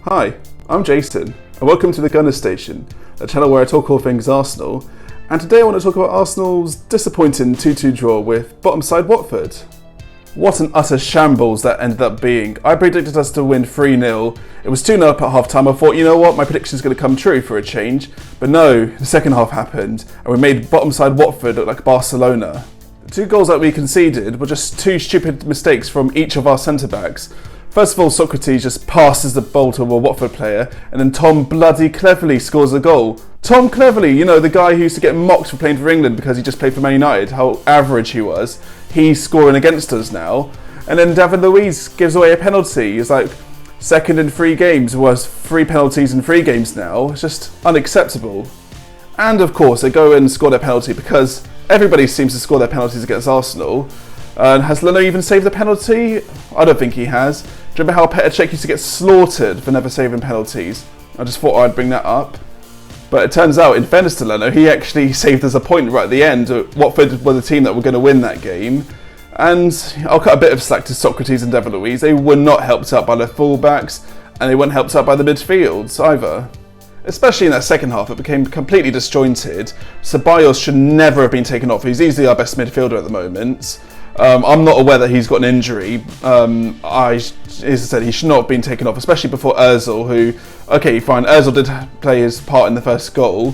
Hi, I'm Jason, and welcome to the Gunner Station, a channel where I talk all things Arsenal, and today I want to talk about Arsenal's disappointing 2-2 draw with bottom side Watford. What an utter shambles that ended up being. I predicted us to win 3-0, it was 2-0 up at half time. I thought, you know what, my prediction's going to come true for a change, but no, the second half happened, and we made bottom side Watford look like Barcelona. The two goals that we conceded were just two stupid mistakes from each of our centre-backs. First of all, Socrates just passes the ball to a Watford player, and then Tom bloody Cleverley scores a goal. Tom Cleverley, you know, the guy who used to get mocked for playing for England because he just played for Man United, how average he was. He's scoring against us now. And then David Luiz gives away a penalty. He's like second in 3 games, was 3 penalties in 3 games now. It's just unacceptable. And of course, they go and score their penalty because everybody seems to score their penalties against Arsenal. Has Leno even saved the penalty? I don't think he has. Do you remember how Petr Cech used to get slaughtered for never saving penalties? I just thought I'd bring that up. But it turns out, in fairness to Leno, he actually saved us a point right at the end. Watford were the team that were going to win that game. And I'll cut a bit of slack to Socrates and David Luiz. They were not helped out by their fullbacks, and they weren't helped out by the midfields either. Especially in that second half, it became completely disjointed. Ceballos should never have been taken off. He's easily our best midfielder at the moment. I'm not aware that he's got an injury. As I said, he should not have been taken off, especially before Ozil, who, okay, fine, Ozil did play his part in the first goal,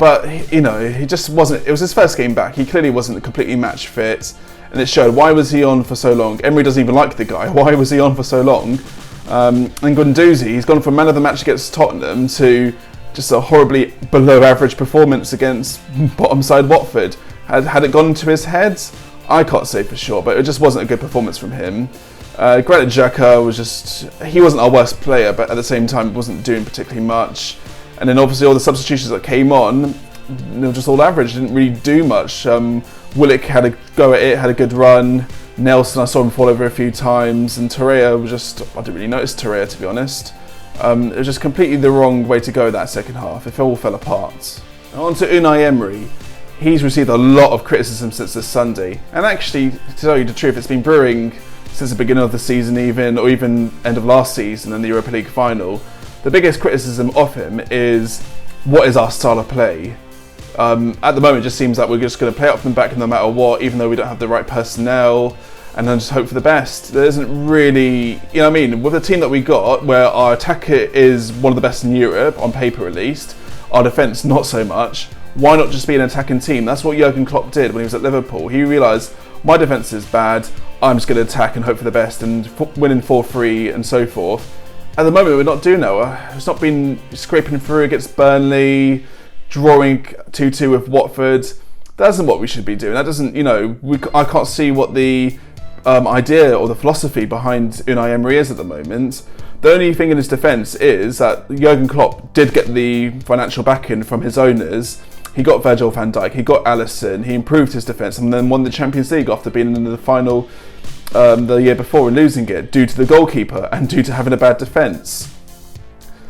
but, you know, he just wasn't, it was his first game back. He clearly wasn't completely match fit, and it showed. Why was he on for so long? Emery doesn't even like the guy. Why was he on for so long? And Guendouzi, he's gone from man of the match against Tottenham to just a horribly below average performance against bottom side Watford. Had it gone into his head? I can't say for sure, but it just wasn't a good performance from him. Granit Xhaka was just, he wasn't our worst player, but at the same time wasn't doing particularly much. And then obviously all the substitutions that came on, they were just all average, didn't really do much. Willock had a go at it, had a good run. Nelson, I saw him fall over a few times, and Torreira was just, I didn't really notice Torreira, to be honest. It was just completely the wrong way to go that second half. It all fell apart. Now on to Unai Emery. He's received a lot of criticism since this Sunday, and actually, to tell you the truth, it's been brewing since the beginning of the season or even end of last season in the Europa League final. The biggest criticism of him is, what is our style of play? At the moment, it just seems like we're just going to play up from the back no matter what, even though we don't have the right personnel, and then just hope for the best. There isn't really, you know what I mean, with the team that we got, where our attacker is one of the best in Europe, on paper at least, our defence not so much. Why not just be an attacking team? That's what Jurgen Klopp did when he was at Liverpool. He realised, my defence is bad, I'm just going to attack and hope for the best and winning 4-3 and so forth. At the moment, we're not doing that. It's not been scraping through against Burnley, drawing 2-2 with Watford. That isn't what we should be doing. That doesn't, you know, I can't see what the idea or the philosophy behind Unai Emery is at the moment. The only thing in his defence is that Jurgen Klopp did get the financial backing from his owners. He got Virgil van Dijk, he got Alisson, he improved his defence and then won the Champions League after being in the final the year before and losing it due to the goalkeeper and due to having a bad defence.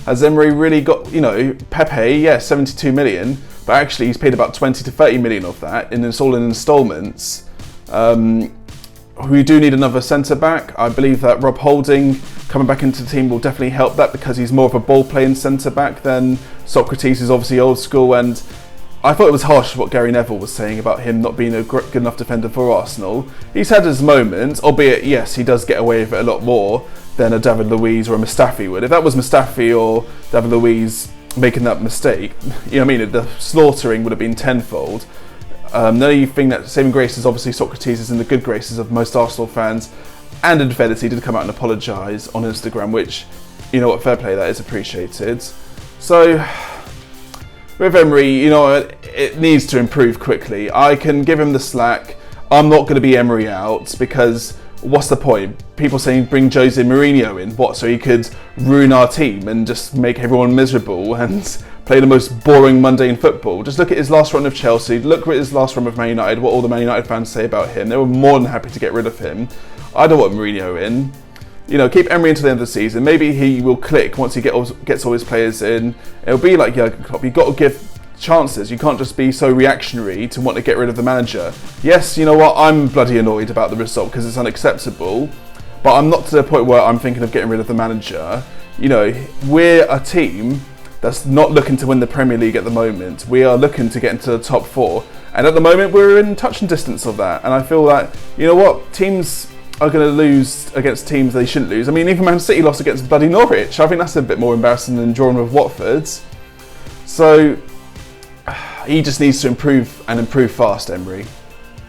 Has Emery really got, you know, Pepe, yeah, 72 million, but actually he's paid about 20 to 30 million of that, and it's all in instalments. We do need another centre-back. I believe that Rob Holding coming back into the team will definitely help that because he's more of a ball-playing centre-back than Socrates, who's obviously old school, and I thought it was harsh what Gary Neville was saying about him not being a good enough defender for Arsenal. He's had his moments, albeit, yes, he does get away with it a lot more than a David Luiz or a Mustafi would. If that was Mustafi or David Luiz making that mistake, you know what I mean, the slaughtering would have been tenfold. The only thing that saving grace is obviously Socrates is in the good graces of most Arsenal fans, and in fairness, he did come out and apologise on Instagram, which, you know what, fair play, that is appreciated. So, with Emery, you know, it needs to improve quickly. I can give him the slack. I'm not going to be Emery out because what's the point? People saying bring Jose Mourinho in, what, so he could ruin our team and just make everyone miserable and play the most boring, mundane football. Just look at his last run of Chelsea, look at his last run with Man United, what all the Man United fans say about him. They were more than happy to get rid of him. I don't want Mourinho in. You know, keep Emery until the end of the season. Maybe he will click once he gets all his players in. It'll be like Jurgen Klopp. You've got to give chances. You can't just be so reactionary to want to get rid of the manager. Yes, you know what? I'm bloody annoyed about the result because it's unacceptable. but I'm not to the point where I'm thinking of getting rid of the manager. You know, we're a team that's not looking to win the Premier League at the moment. We are looking to get into the top 4. And at the moment, we're in touch and distance of that. And I feel like, you know what, teams are going to lose against teams they shouldn't lose. I mean, even Man City lost against bloody Norwich. I think that's a bit more embarrassing than drawing with Watford. So, he just needs to improve and improve fast, Emery.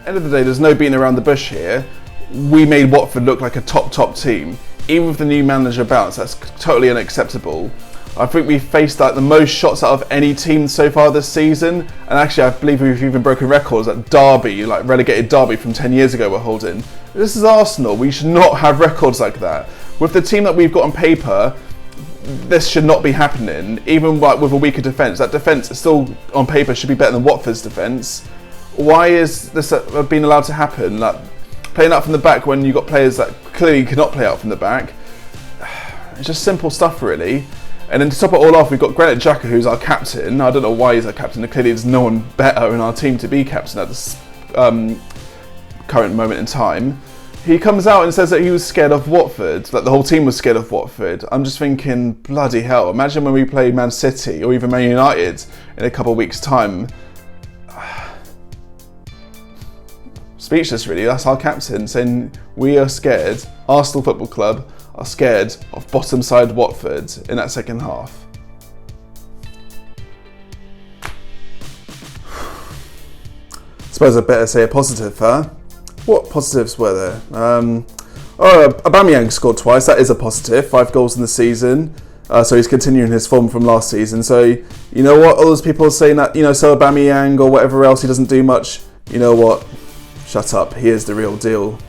End of the day, there's no beating around the bush here. We made Watford look like a top team. Even with the new manager bounce, that's totally unacceptable. I think we've faced like the most shots out of any team so far this season, and actually I believe we've even broken records at Derby, like relegated Derby from 10 years ago we're holding. This is Arsenal, we should not have records like that. With the team that we've got on paper, this should not be happening. Even like with a weaker defence, that defence still on paper should be better than Watford's defence. Why is this being allowed to happen? Like playing out from the back when you've got players that clearly cannot play out from the back. It's just simple stuff really. And then to top it all off, we've got Granit Xhaka, who's our captain. I don't know why he's our captain. Clearly there's no one better in our team to be captain at this current moment in time. He comes out and says that he was scared of Watford, that the whole team was scared of Watford. I'm just thinking, bloody hell, imagine when we play Man City or even Man United in a couple of weeks' time. Speechless really, that's our captain saying we are scared, Arsenal Football Club are scared of bottom side Watford in that second half. Suppose I'd better say a positive, huh? What positives were there? Aubameyang scored twice, that is a positive, 5 goals in the season. So he's continuing his form from last season. So, you know what, all those people are saying that, you know, so Aubameyang or whatever else, he doesn't do much. You know what, shut up, he is the real deal.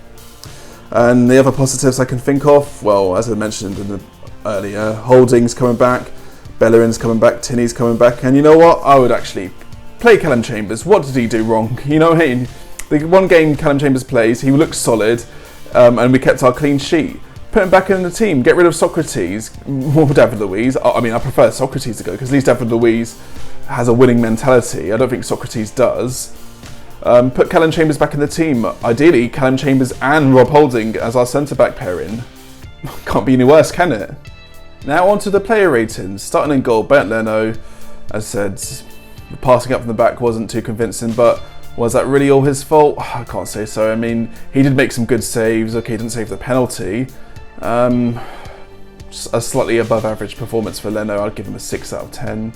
And the other positives I can think of, well, as I mentioned earlier, Holding's coming back, Bellerin's coming back, Tinney's coming back, and you know what? I would actually play Callum Chambers. What did he do wrong? You know what I mean? The one game Callum Chambers plays, he looks solid, and we kept our clean sheet. Put him back in the team, get rid of Socrates, or David Luiz. I mean, I prefer Socrates to go, because at least David Luiz has a winning mentality. I don't think Socrates does. Put Callum Chambers back in the team. Ideally, Callum Chambers and Rob Holding as our centre-back pairing. Can't be any worse, can it? Now on to the player ratings. Starting in goal, Bernd Leno. As said, the passing up from the back wasn't too convincing, but was that really all his fault? I can't say so. I mean, he did make some good saves. Okay, he didn't save the penalty. Just a slightly above average performance for Leno. I'd give him a 6 out of 10.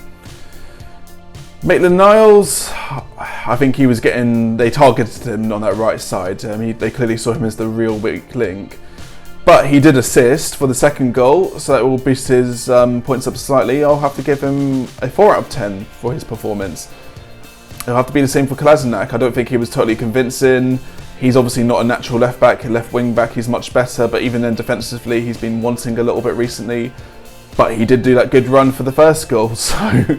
Maitland-Niles, I think he was they targeted him on that right side. They clearly saw him as the real weak link. But he did assist for the second goal, so that will boost his points up slightly. I'll have to give him a 4 out of 10 for his performance. It'll have to be the same for Kolasinac. I don't think he was totally convincing. He's obviously not a natural left back, left wing back, he's much better, but even then defensively he's been wanting a little bit recently. But he did do that good run for the first goal, so...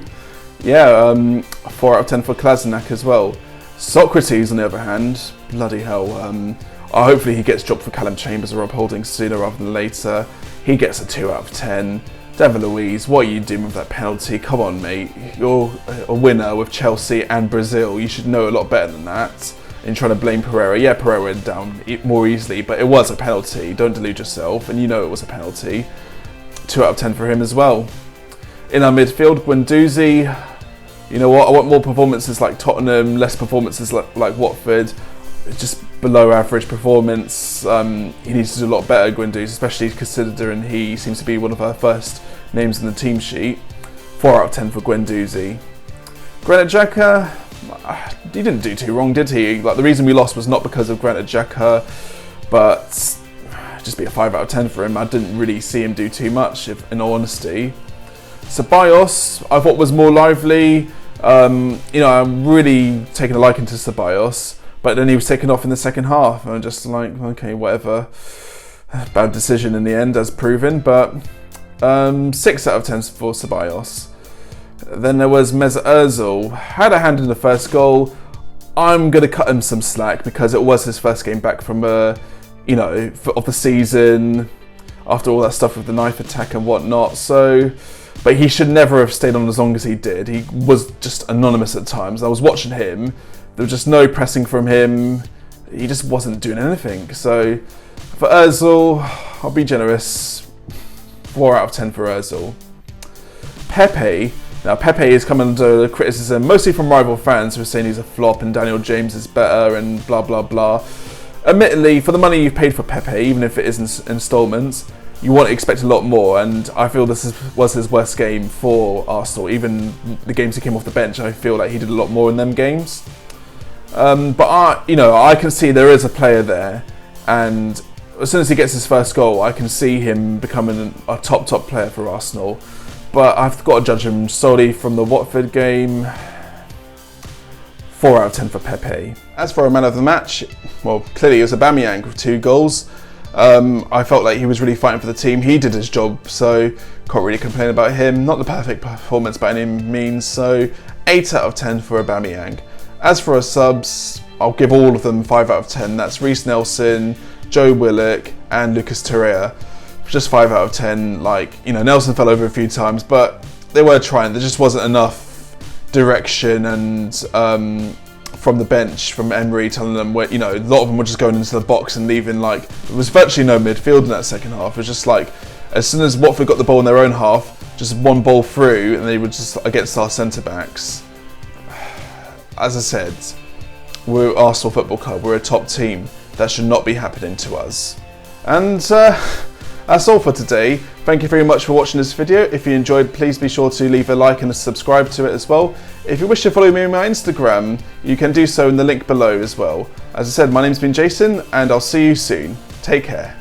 Yeah, 4 out of 10 for Kolasinac as well. Socrates, on the other hand, bloody hell. Hopefully he gets dropped for Callum Chambers or Rob Holding sooner rather than later. He gets a 2 out of 10. David Luiz, what are you doing with that penalty? Come on, mate. You're a winner with Chelsea and Brazil. You should know a lot better than that. And trying to blame Pereira. Yeah, Pereira went down more easily, but it was a penalty. Don't delude yourself, and you know it was a penalty. 2 out of 10 for him as well. In our midfield, Guendouzi, you know what, I want more performances like Tottenham, less performances like Watford. Just below average performance. He needs to do a lot better, Guendouzi, especially considering he seems to be one of our first names in the team sheet. 4 out of 10 for Guendouzi. Granit Xhaka, he didn't do too wrong, did he? Like, the reason we lost was not because of Granit Xhaka, but just be a 5 out of 10 for him. I didn't really see him do too much, in all honesty. Ceballos, I thought was more lively. You know, I'm really taking a liking to Ceballos, but then he was taken off in the second half, and I'm just like, okay, whatever. Bad decision in the end, as proven, but 6 out of 10 for Ceballos. Then there was Mesut Ozil, had a hand in the first goal. I'm going to cut him some slack because it was his first game back from, you know, of the season, after all that stuff with the knife attack and whatnot, so... But he should never have stayed on as long as he did. He was just anonymous at times. I was watching him. There was just no pressing from him. He just wasn't doing anything. So For Ozil, I'll be generous. 4 out of 10 for Ozil. Pepe. Now, Pepe is coming under criticism, mostly from rival fans who are saying he's a flop and Daniel James is better and blah, blah, blah. Admittedly, for the money you've paid for Pepe, even if it is instalments, you want to expect a lot more, and I feel this was his worst game for Arsenal. Even the games he came off the bench, I feel like he did a lot more in them games. But I can see there is a player there, and as soon as he gets his first goal, I can see him becoming a top player for Arsenal. But I've got to judge him solely from the Watford game. 4 out of 10 for Pepe. As for a man of the match, well, clearly it was Aubameyang with 2 goals. I felt like he was really fighting for the team. He did his job, so can't really complain about him. Not the perfect performance by any means, so 8 out of 10 for Aubameyang. As for our subs, I'll give all of them 5 out of 10. That's Reece Nelson, Joe Willock, and Lucas Torreira. Just 5 out of 10. Nelson fell over a few times, but they were trying. There just wasn't enough direction and from the bench, from Emery telling them where, a lot of them were just going into the box and leaving, there was virtually no midfield in that second half. It was just as soon as Watford got the ball in their own half, just one ball through and they were just against our centre-backs. As I said, we're Arsenal Football Club, we're a top team. That should not be happening to us. And that's all for today. Thank you very much for watching this video. If you enjoyed, please be sure to leave a like and subscribe to it as well. If you wish to follow me on my Instagram, you can do so in the link below as well. As I said, my name's been Jason, and I'll see you soon. Take care.